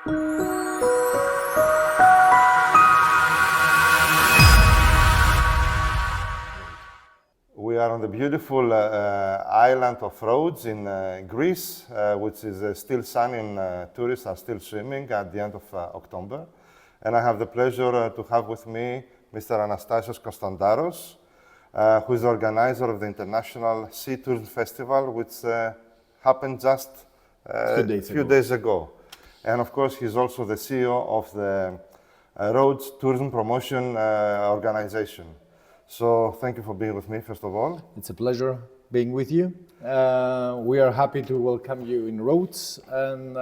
We are on the beautiful island of Rhodes in Greece, which is still sunny and tourists are still swimming at the end of October. And I have the pleasure to have with me Mr. Anastasios Kostandaros, who is the organizer of the International Sea Tourism Festival, which happened just a few days ago. And of course, he's also the CEO of the Rhodes Tourism Promotion Organization. So thank you for being with me, first of all. It's a pleasure being with you. We are happy to welcome you in Rhodes, and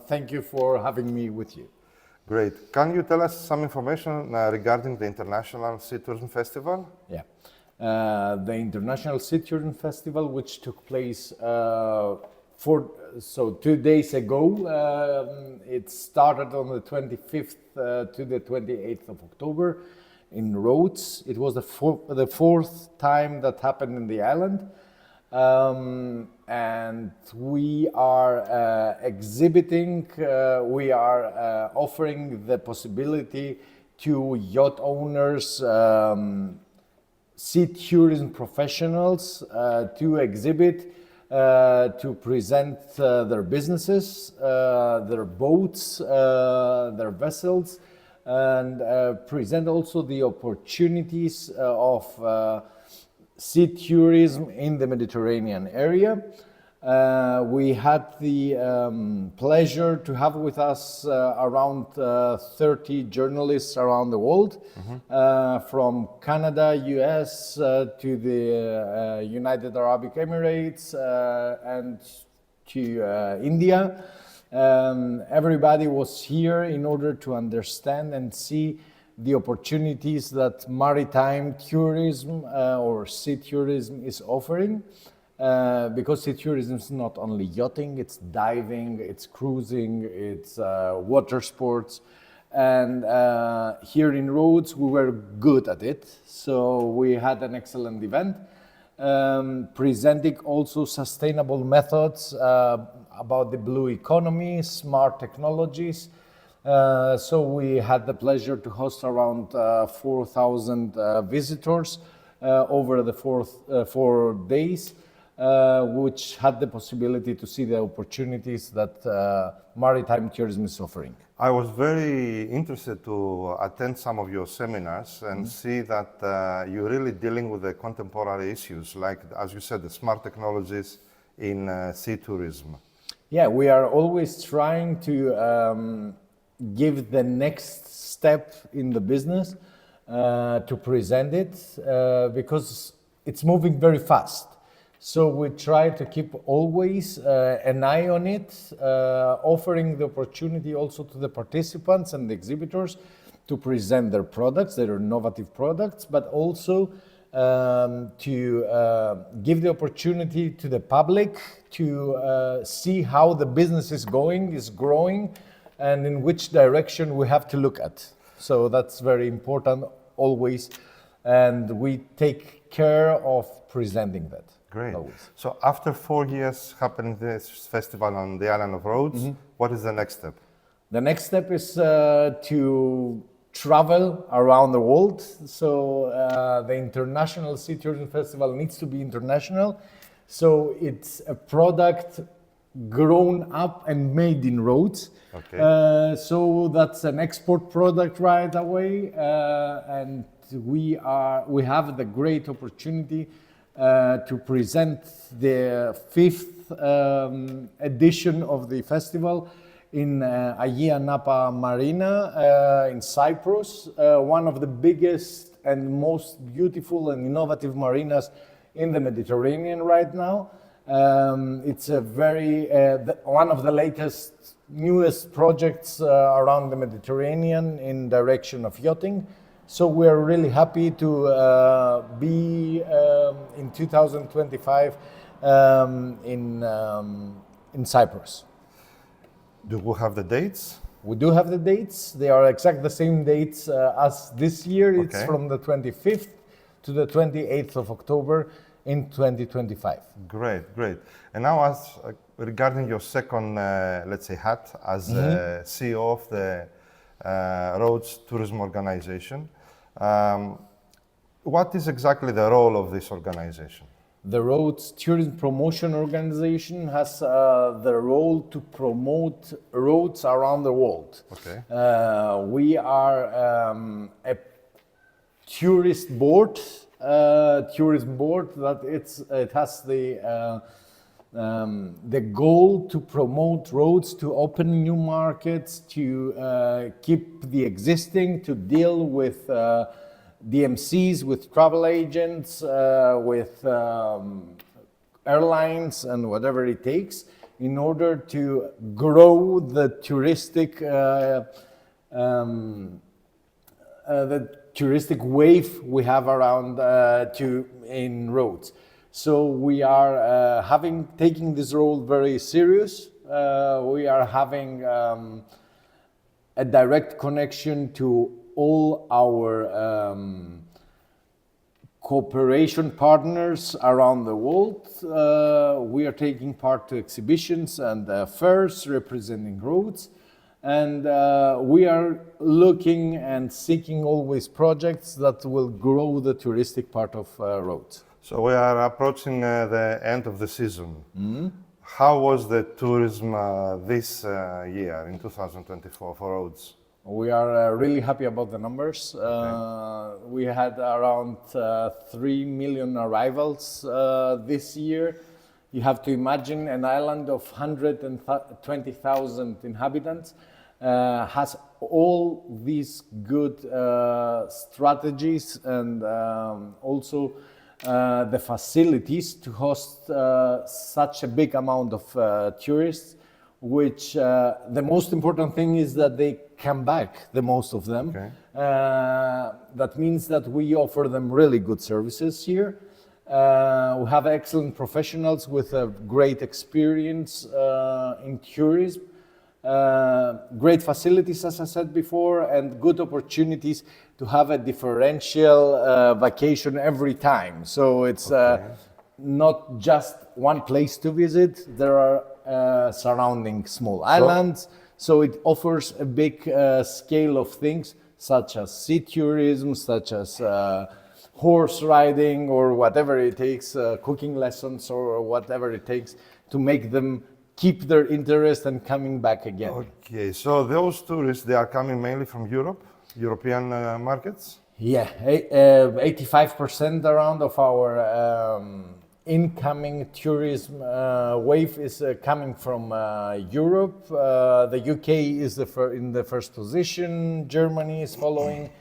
thank you for having me with you. Great. Can you tell us some information regarding the International Sea Tourism Festival? Yeah. The International Sea Tourism Festival, which took place 2 days ago, it started on the 25th to the 28th of October in Rhodes. It was the fourth time that happened in the island. And we are exhibiting, we are offering the possibility to yacht owners, sea tourism professionals to exhibit, to present their businesses, their boats, their vessels, and present also the opportunities of sea tourism in the Mediterranean area. We had the pleasure to have with us around 30 journalists around the world, from Canada, US, to the United Arab Emirates, and to India. Everybody was here in order to understand and see the opportunities that maritime tourism or sea tourism is offering. Because sea tourism is not only yachting, it's diving, it's cruising, it's water sports. And here in Rhodes, we were good at it. So we had an excellent event, presenting also sustainable methods about the blue economy, smart technologies. So we had the pleasure to host around 4,000 visitors over the 4 days, which had the possibility to see the opportunities that maritime tourism is offering. I was very interested to attend some of your seminars and see that you're really dealing with the contemporary issues, like, as you said, the smart technologies in sea tourism. Yeah, we are always trying to give the next step in the business, to present it, because it's moving very fast. So we try to keep always an eye on it, offering the opportunity also to the participants and the exhibitors to present their products, their innovative products, but also to give the opportunity to the public to see how the business is growing, and in which direction we have to look at. So that's very important always, and we take care of presenting that. Great. Always. So after 4 years happening this festival on the island of Rhodes, what is the next step? The next step is to travel around the world. So the International Sea Tourism Festival needs to be international. So it's a product grown up and made in Rhodes. Okay. So that's an export product right away, and we have the great opportunity to present the 5th edition of the festival in Agia Napa Marina in Cyprus, one of the biggest and most beautiful and innovative marinas in the Mediterranean right now. It's a very one of the latest, newest projects around the Mediterranean in direction of yachting. So we're really happy to be in 2025 in Cyprus. Do we have the dates? We do have the dates. They are exactly the same dates as this year. Okay. It's from the 25th to the 28th of October in 2025. Great, great. And now, as regarding your second, let's say, hat as CEO of the Rhodes Tourism Organization, what is exactly the role of this organization? The Rhodes Tourism Promotion Organization has the role to promote roads around the world. Okay. We are a tourism board that it has the goal to promote roads, to open new markets, to keep the existing, to deal with DMCs, with travel agents, with airlines, and whatever it takes in order to grow the touristic wave we have around in roads. So we are taking this role very serious. We are having a direct connection to all our cooperation partners around the world. We are taking part to exhibitions and fairs representing roads. And we are looking and seeking always projects that will grow the touristic part of roads. So we are approaching the end of the season. How was the tourism this year in 2024 for Rhodes? We are really happy about the numbers. We had around 3 million arrivals this year. You have to imagine an island of 120,000 inhabitants has all these good strategies and also the facilities to host such a big amount of tourists, which the most important thing is that they come back, the most of them. Okay. That means that we offer them really good services here. We have excellent professionals with a great experience in tourism, great facilities, as I said before, and good opportunities to have a differential vacation every time. So it's not just one place to visit. There are surrounding small islands. So it offers a big scale of things, such as sea tourism, such as horse riding, or whatever it takes, cooking lessons, or whatever it takes to make them keep their interest and coming back again. Okay, so those tourists, they are coming mainly from Europe, European markets? Yeah, 85% around of our incoming tourism wave is coming from Europe. The UK is in the first position. Germany is following.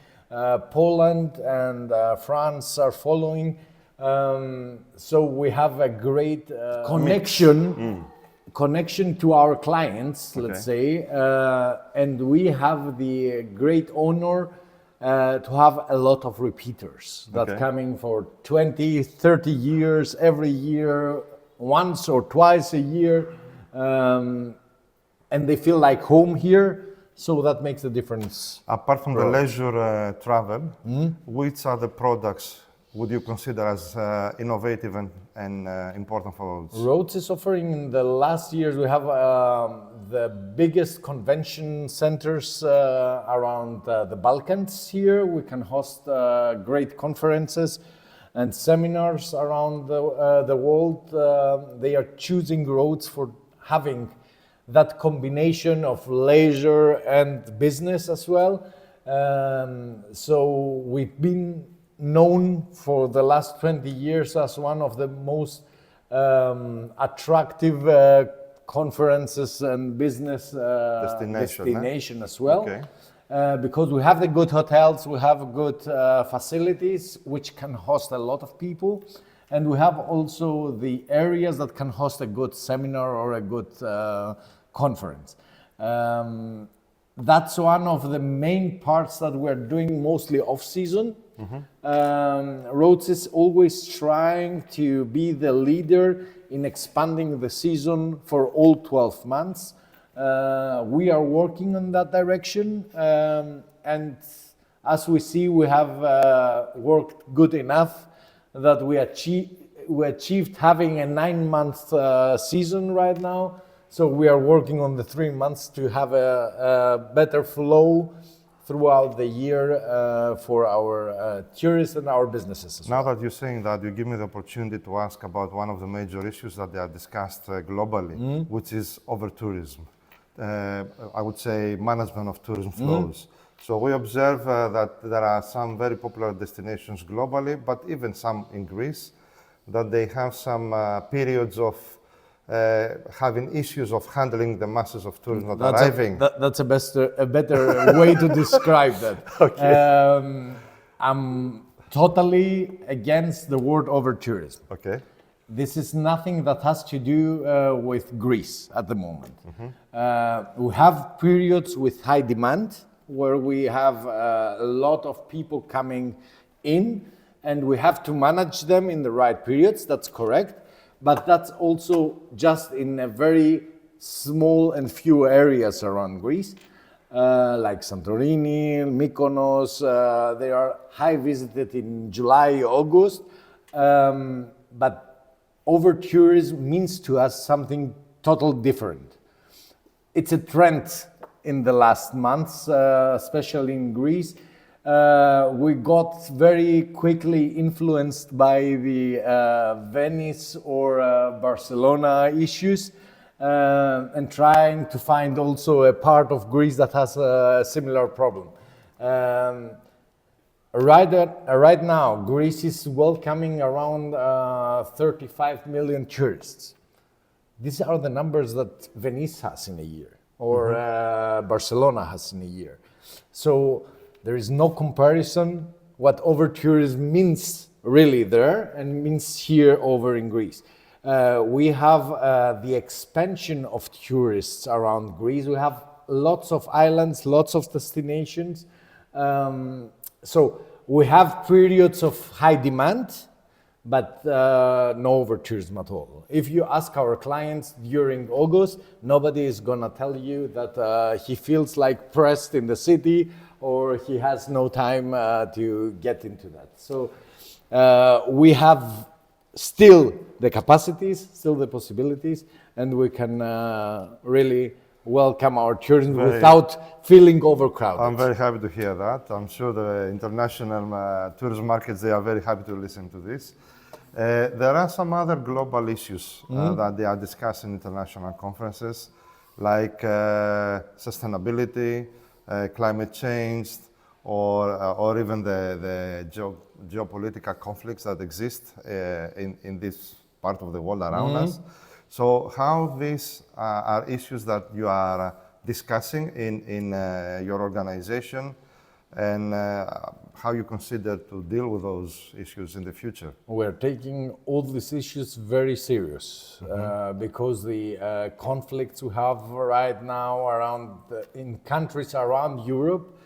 Poland and France are following. So we have a great connection to our clients, let's say, and we have the great honor to have a lot of repeaters that coming for 20, 30 years, every year, once or twice a year, and they feel like home here. So that makes a difference. Apart from the leisure travel, which are the products would you consider as innovative and important for Rhodes? Rhodes is offering, in the last years, we have the biggest convention centers around the Balkans here. We can host great conferences and seminars around the world. They are choosing Rhodes for having that combination of leisure and business as well. So we've been known for the last 20 years as one of the most attractive conferences and business destination as well. Because we have the good hotels, we have good facilities which can host a lot of people, and we have also the areas that can host a good seminar or a good conference. That's one of the main parts that we're doing mostly off-season. Rhodes is always trying to be the leader in expanding the season for all 12 months. We are working on that direction, and as we see, we have worked good enough that we achieved having a 9-month season right now. So we are working on the 3 months to have a better flow throughout the year for our tourists and our businesses as well. Now that you're saying that, you give me the opportunity to ask about one of the major issues that they are discussed globally, which is overtourism. I would say management of tourism flows. So we observe that there are some very popular destinations globally, but even some in Greece, that they have some periods of having issues of handling the masses of tourism that are arriving. That's a better way to describe that. Okay. I'm totally against the word overtourism. Okay. This is nothing that has to do with Greece at the moment. We have periods with high demand where we have a lot of people coming in, and we have to manage them in the right periods. That's correct. But that's also just in a very small and few areas around Greece, like Santorini, Mykonos. They are high visited in July, August. But overtourism means to us something totally different. It's a trend in the last months, especially in Greece. We got very quickly influenced by the Venice or Barcelona issues and trying to find also a part of Greece that has a similar problem. Right now, Greece is welcoming around 35 million tourists. These are the numbers that Venice has in a year or Barcelona has in a year. So there is no comparison what overtourism means really there and means here over in Greece. We have the expansion of tourists around Greece. We have lots of islands, lots of destinations. So we have periods of high demand, but no overtourism at all. If you ask our clients during August, nobody is gonna tell you that he feels like pressed in the city or he has no time to get into that. So we have still the capacities, still the possibilities, and we can really welcome our tourism without feeling overcrowded. I'm very happy to hear that. I'm sure the international tourism markets, they are very happy to listen to this. There are some other global issues that they are discussed in international conferences, like sustainability, climate change, or even the geopolitical conflicts that exist in this part of the world around us. So how these are issues that you are discussing in your organization, and how you consider to deal with those issues in the future? We're taking all these issues very serious because the conflicts we have right now in countries around Europe,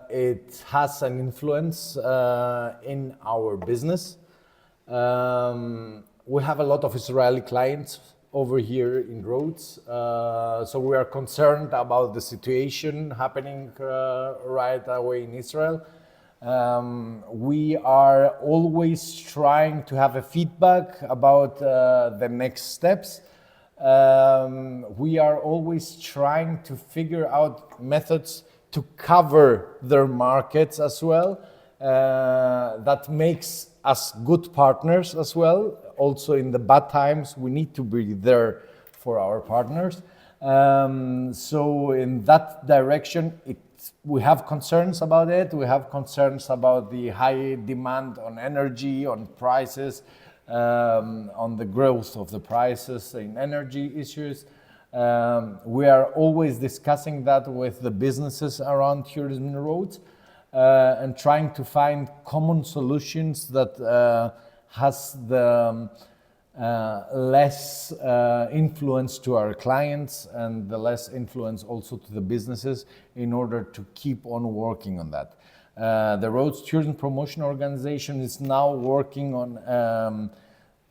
it has an influence in our business. We have a lot of Israeli clients over here in Rhodes, so we are concerned about the situation happening right away in Israel. We are always trying to have a feedback about the next steps. We are always trying to figure out methods to cover their markets as well. That makes us good partners as well. Also in the bad times, we need to be there for our partners. So in that direction, we have concerns about it. We have concerns about the high demand on energy, on prices, on the growth of the prices in energy issues. We are always discussing that with the businesses around tourism roads and trying to find common solutions that has the less influence to our clients and the less influence also to the businesses in order to keep on working on that. The Rhodes Tourism Promotion Organization is now working on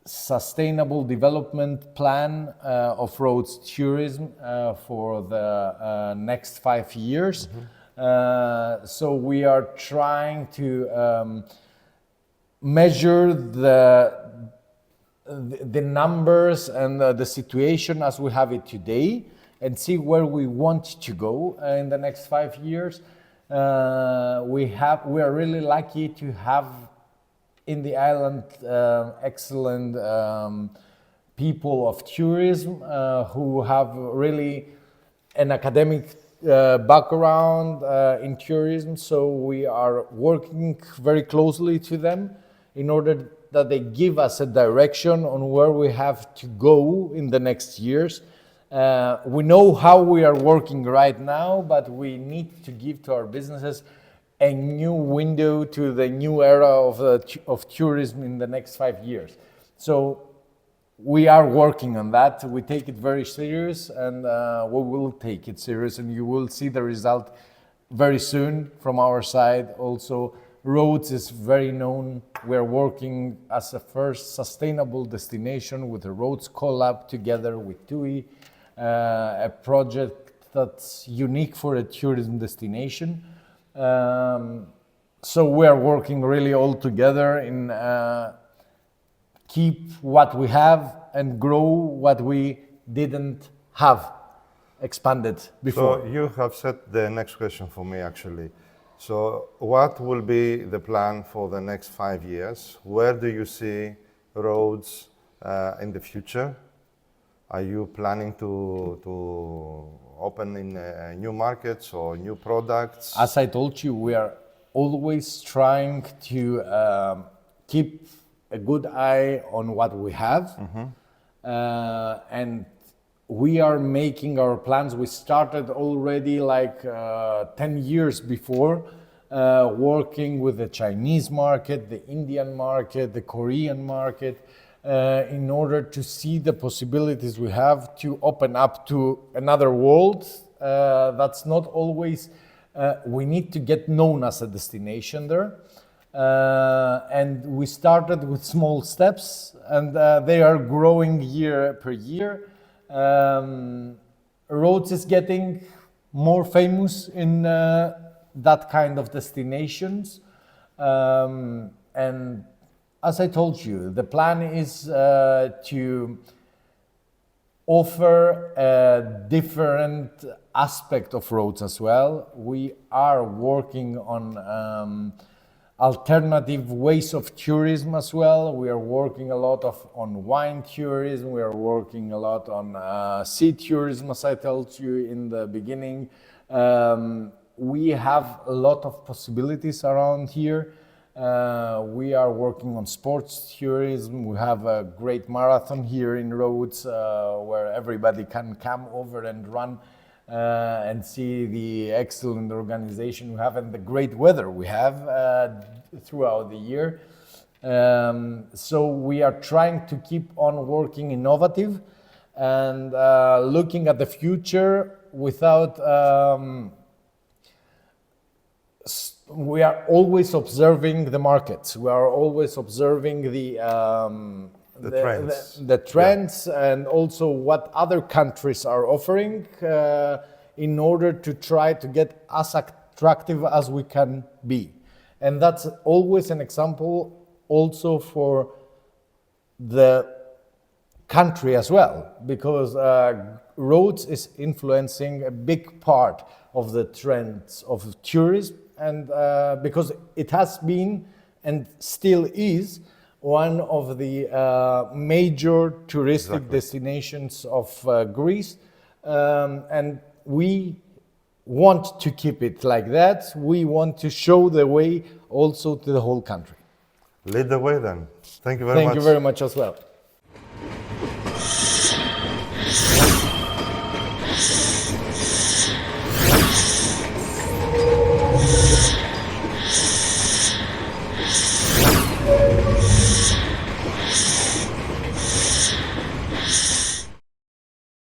sustainable development plan of Rhodes tourism for the next 5 years. So we are trying to measure the numbers and the situation as we have it today, and see where we want to go in the next 5 years. We are really lucky to have in the island excellent people of tourism who have really an academic background in tourism. So we are working very closely to them in order that they give us a direction on where we have to go in the next years. We know how we are working right now, but we need to give to our businesses a new window to the new era of tourism in the next 5 years. So we are working on that. We take it very serious, and we will take it serious, and you will see the result very soon from our side. Also, Rhodes is very known. We're working as a first sustainable destination with the Rhodes collab together with TUI, a project that's unique for a tourism destination. So we are working really all together in keep what we have and grow what we didn't have expanded before. So you have set the next question for me, actually. So what will be the plan for the next 5 years? Where do you see Rhodes in the future? Are you planning to open in new markets or new products? As I told you, we are always trying to keep a good eye on what we have. And we are making our plans. We started already like 10 years before, working with the Chinese market, the Indian market, the Korean market, in order to see the possibilities we have to open up to another world. That's not always, we need to get known as a destination there. And we started with small steps, and they are growing year per year. Rhodes is getting more famous in that kind of destinations. And as I told you, the plan is to offer a different aspect of Rhodes as well. We are working on alternative ways of tourism as well. We are working a lot on wine tourism. We are working a lot on sea tourism, as I told you in the beginning. We have a lot of possibilities around here. We are working on sports tourism. We have a great marathon here in Rhodes where everybody can come over and run and see the excellent organization we have and the great weather we have throughout the year. So we are trying to keep on working innovative and looking at the future without we are always observing the markets. We are always observing the trends and also what other countries are offering in order to try to get as attractive as we can be. And that's always an example also for the country as well, because Rhodes is influencing a big part of the trends of tourism, and because it has been and still is one of the major touristic destinations of Greece, and we want to keep it like that. We want to show the way also to the whole country. Lead the way then. Thank you very much. Thank you very much as well.